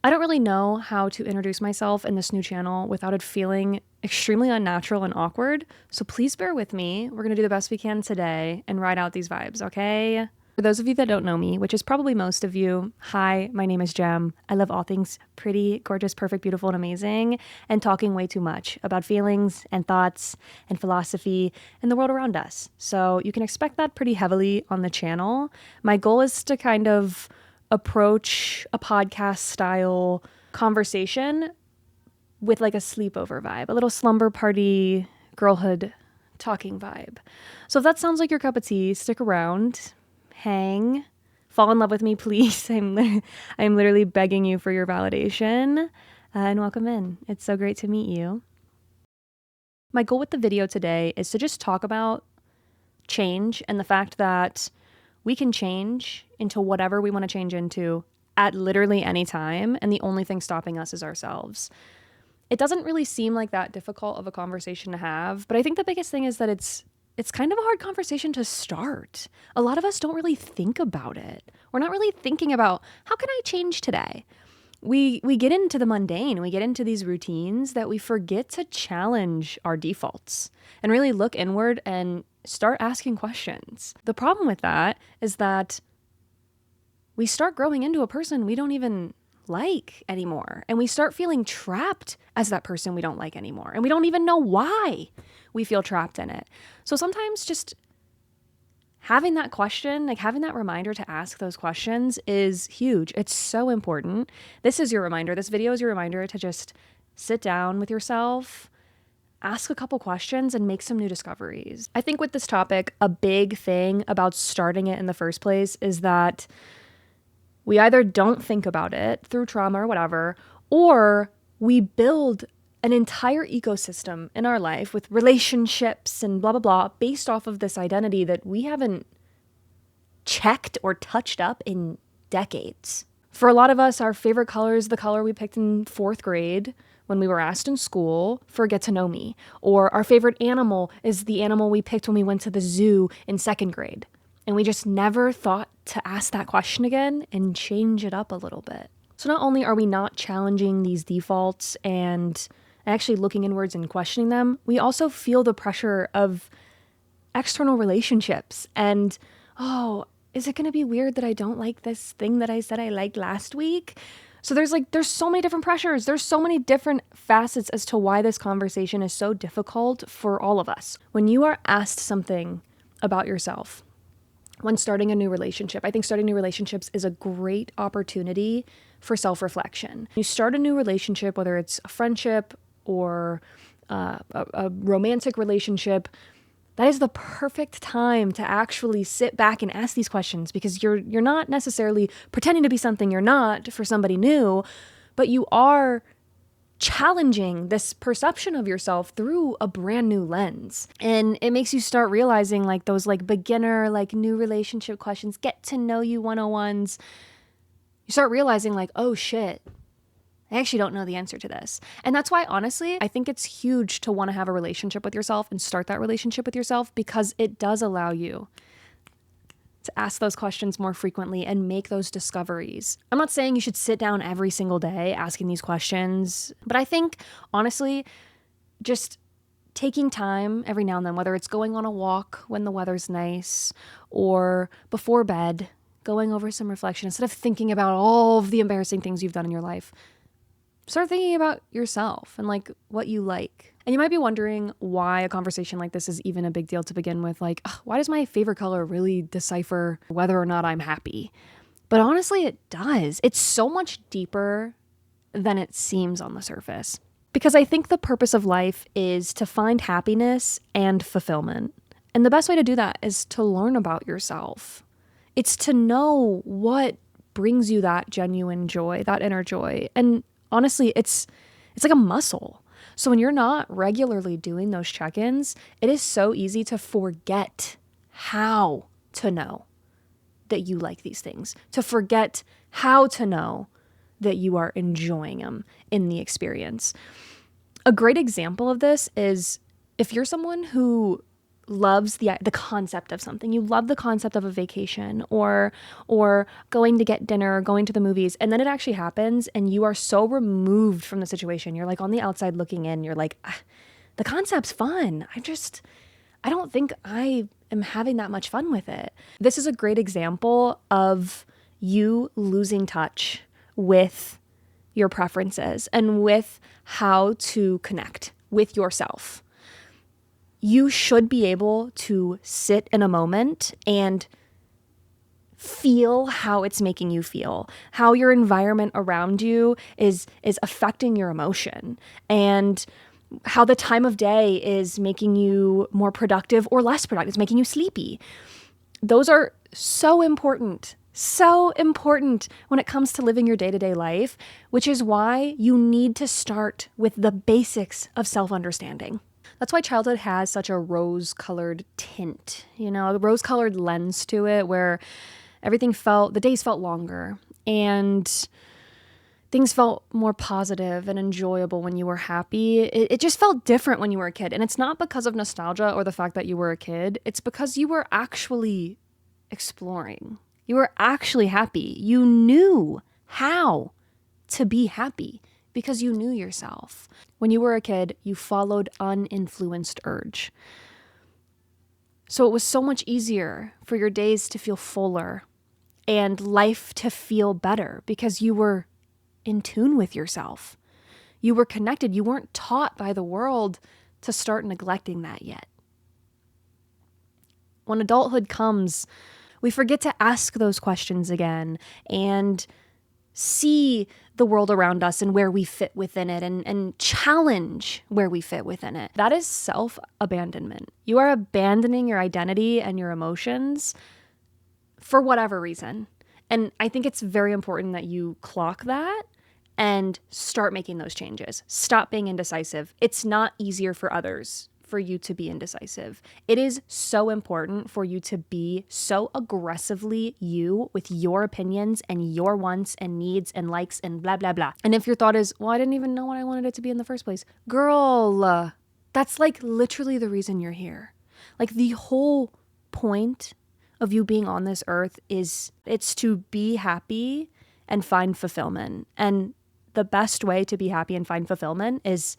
I don't really know how to introduce myself in this new channel without it feeling extremely unnatural and awkward, so please bear with me. We're gonna do the best we can today and ride out these vibes, okay? For those of you that don't know me, which is probably most of you, hi, my name is Jem. I love all things pretty, gorgeous, perfect, beautiful, and amazing, and talking way too much about feelings and thoughts and philosophy and the world around us. So you can expect that pretty heavily on the channel. My goal is to kind of approach a podcast style conversation with like a sleepover vibe, a little slumber party, girlhood talking vibe. So if that sounds like your cup of tea, stick around, hang, fall in love with me, please. I'm literally begging you for your validation, and welcome in. It's so great to meet you. My goal with the video today is to just talk about change and the fact that we can change into whatever we want to change into at literally any time, and the only thing stopping us is ourselves. It doesn't really seem like that difficult of a conversation to have, but I think the biggest thing is that it's kind of a hard conversation to start. A lot of us don't really think about it. We're not really thinking about, how can I change today? We get into the mundane, we get into these routines that we forget to challenge our defaults and really look inward and start asking questions. The problem with that is that we start growing into a person we don't even like anymore, and we start feeling trapped as that person we don't like anymore, and we don't even know why we feel trapped in it. So sometimes just having that question, like having that reminder to ask those questions is huge. It's so important. This is your reminder. This video is your reminder to just sit down with yourself, ask a couple questions, and make some new discoveries. I think with this topic, a big thing about starting it in the first place is that we either don't think about it through trauma or whatever, or we build an entire ecosystem in our life with relationships and blah, blah, blah, based off of this identity that we haven't checked or touched up in decades. For a lot of us, our favorite color is the color we picked in 4th grade when we were asked in school for Get to Know Me. Or our favorite animal is the animal we picked when we went to the zoo in 2nd grade. And we just never thought to ask that question again and change it up a little bit. So not only are we not challenging these defaults and actually looking inwards and questioning them, we also feel the pressure of external relationships. And, oh, is it going to be weird that I don't like this thing that I said I liked last week? So there's so many different pressures. There's so many different facets as to why this conversation is so difficult for all of us. When you are asked something about yourself, when starting a new relationship, I think starting new relationships is a great opportunity for self-reflection. You start a new relationship, whether it's a friendship or a romantic relationship, that is the perfect time to actually sit back and ask these questions, because you're not necessarily pretending to be something you're not for somebody new, but you are challenging this perception of yourself through a brand new lens. And it makes you start realizing like those like beginner, like new relationship questions, get to know you 101s. You start realizing like, oh shit, I actually don't know the answer to this. And that's why, honestly, I think it's huge to want to have a relationship with yourself and start that relationship with yourself, because it does allow you to ask those questions more frequently and make those discoveries. I'm not saying you should sit down every single day asking these questions, but I think, honestly, just taking time every now and then, whether it's going on a walk when the weather's nice or before bed, going over some reflection, instead of thinking about all of the embarrassing things you've done in your life, start thinking about yourself and like what you like. And you might be wondering why a conversation like this is even a big deal to begin with. Like, why does my favorite color really decipher whether or not I'm happy? But honestly, it does. It's so much deeper than it seems on the surface. Because I think the purpose of life is to find happiness and fulfillment. And the best way to do that is to learn about yourself. It's to know what brings you that genuine joy, that inner joy. And honestly, it's like a muscle. So when you're not regularly doing those check-ins, it is so easy to forget how to know that you like these things, to forget how to know that you are enjoying them in the experience. A great example of this is if you're someone who loves the concept of something. You love the concept of a vacation or going to get dinner, or going to the movies, and then it actually happens and you are so removed from the situation. You're like on the outside looking in. You're like, the concept's fun. I don't think I am having that much fun with it. This is a great example of you losing touch with your preferences and with how to connect with yourself. You should be able to sit in a moment and feel how it's making you feel, how your environment around you is affecting your emotion, and how the time of day is making you more productive or less productive. It's making you sleepy. Those are so important when it comes to living your day-to-day life, which is why you need to start with the basics of self-understanding. That's why childhood has such a rose-colored tint, a rose-colored lens to it, where the days felt longer and things felt more positive and enjoyable when you were happy. It just felt different when you were a kid. And it's not because of nostalgia or the fact that you were a kid. It's because you were actually exploring. You were actually happy. You knew how to be happy because you knew yourself. When you were a kid, you followed uninfluenced urge. So it was so much easier for your days to feel fuller and life to feel better because you were in tune with yourself. You were connected. You weren't taught by the world to start neglecting that yet. When adulthood comes, we forget to ask those questions again and see the world around us and where we fit within it and challenge where we fit within it. That is self-abandonment. You are abandoning your identity and your emotions for whatever reason. And I think it's very important that you clock that and start making those changes. Stop being indecisive. It's not easier for others for you to be indecisive. It is so important for you to be so aggressively you with your opinions and your wants and needs and likes and blah, blah, blah. And if your thought is, well, I didn't even know what I wanted it to be in the first place. Girl, that's like literally the reason you're here. Like the whole point of you being on this earth it's to be happy and find fulfillment. And the best way to be happy and find fulfillment is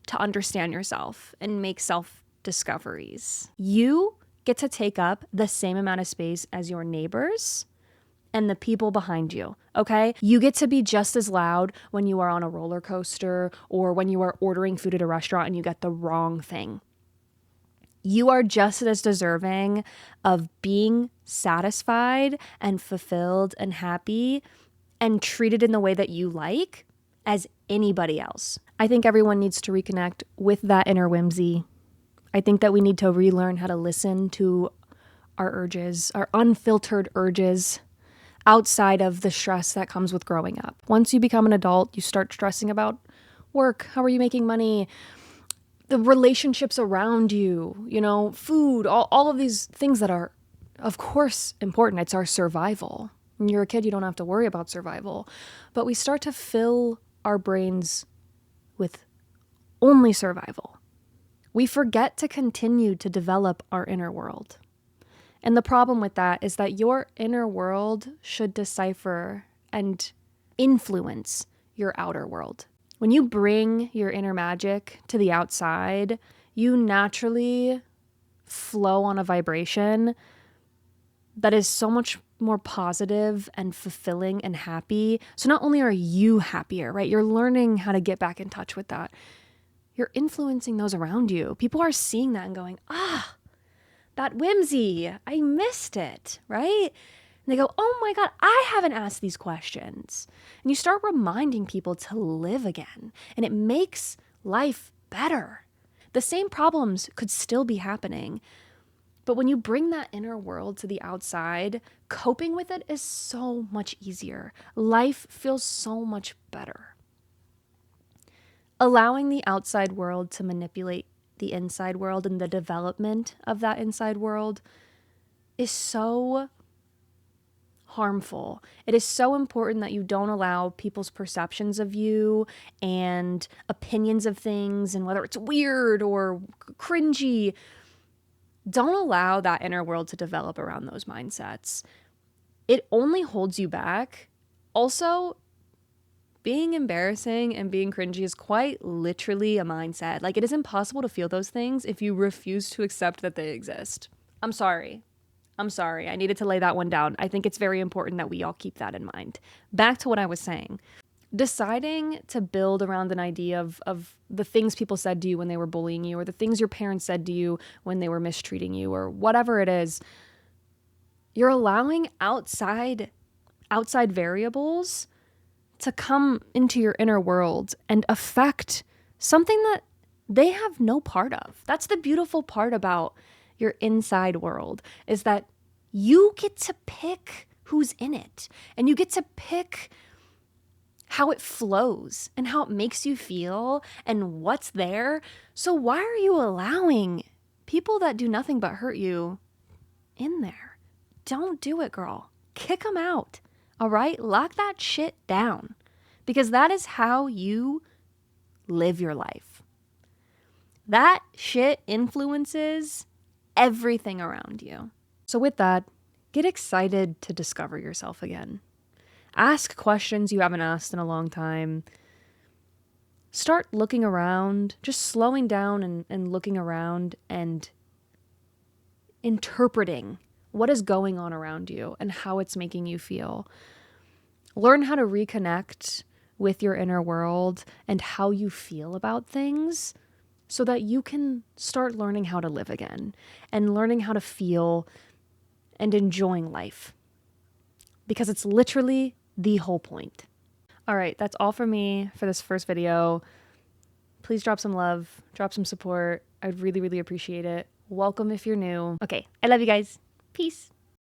to understand yourself and make self-discoveries. You get to take up the same amount of space as your neighbors and the people behind you, okay? You get to be just as loud when you are on a roller coaster or when you are ordering food at a restaurant and you get the wrong thing. You are just as deserving of being satisfied and fulfilled and happy and treated in the way that you like as anybody else. I think everyone needs to reconnect with that inner whimsy. I think that we need to relearn how to listen to our urges, our unfiltered urges, outside of the stress that comes with growing up. Once you become an adult, you start stressing about work. How are you making money? The relationships around you, food, all of these things that are, of course, important. It's our survival. When you're a kid, you don't have to worry about survival. But we start to fill our brains with only survival. We forget to continue to develop our inner world. And the problem with that is that your inner world should decipher and influence your outer world. When you bring your inner magic to the outside, you naturally flow on a vibration that is so much more positive and fulfilling and happy. So not only are you happier, right? You're learning how to get back in touch with that. You're influencing those around you. People are seeing that and going, that whimsy, I missed it, right? And they go, oh my God, I haven't asked these questions. And you start reminding people to live again. And it makes life better. The same problems could still be happening. But when you bring that inner world to the outside, coping with it is so much easier. Life feels so much better. Allowing the outside world to manipulate the inside world and the development of that inside world is so harmful. It is so important that you don't allow people's perceptions of you and opinions of things and whether it's weird or cringy Don't allow that inner world to develop around those mindsets. It only holds you back. Also, being embarrassing and being cringy is quite literally a mindset. Like, it is impossible to feel those things if you refuse to accept that they exist. I'm sorry. I needed to lay that one down. I think it's very important that we all keep that in mind. Back to what I was saying. Deciding to build around an idea of the things people said to you when they were bullying you, or the things your parents said to you when they were mistreating you, or whatever it is, you're allowing outside variables to come into your inner world and affect something that they have no part of. That's the beautiful part about your inside world, is that you get to pick who's in it, and you get to pick how it flows and how it makes you feel and what's there. So why are you allowing people that do nothing but hurt you in there? Don't do it, girl. Kick them out. All right? Lock that shit down, because that is how you live your life. That shit influences everything around you. So with that, get excited to discover yourself again. Ask questions you haven't asked in a long time. Start looking around, just slowing down and looking around and interpreting what is going on around you and how it's making you feel. Learn how to reconnect with your inner world and how you feel about things, so that you can start learning how to live again and learning how to feel and enjoying life, because it's literally the whole point. All right, that's all for me for this first video. Please drop some love, drop some support. I'd really, really appreciate it. Welcome if you're new. Okay, I love you guys. Peace.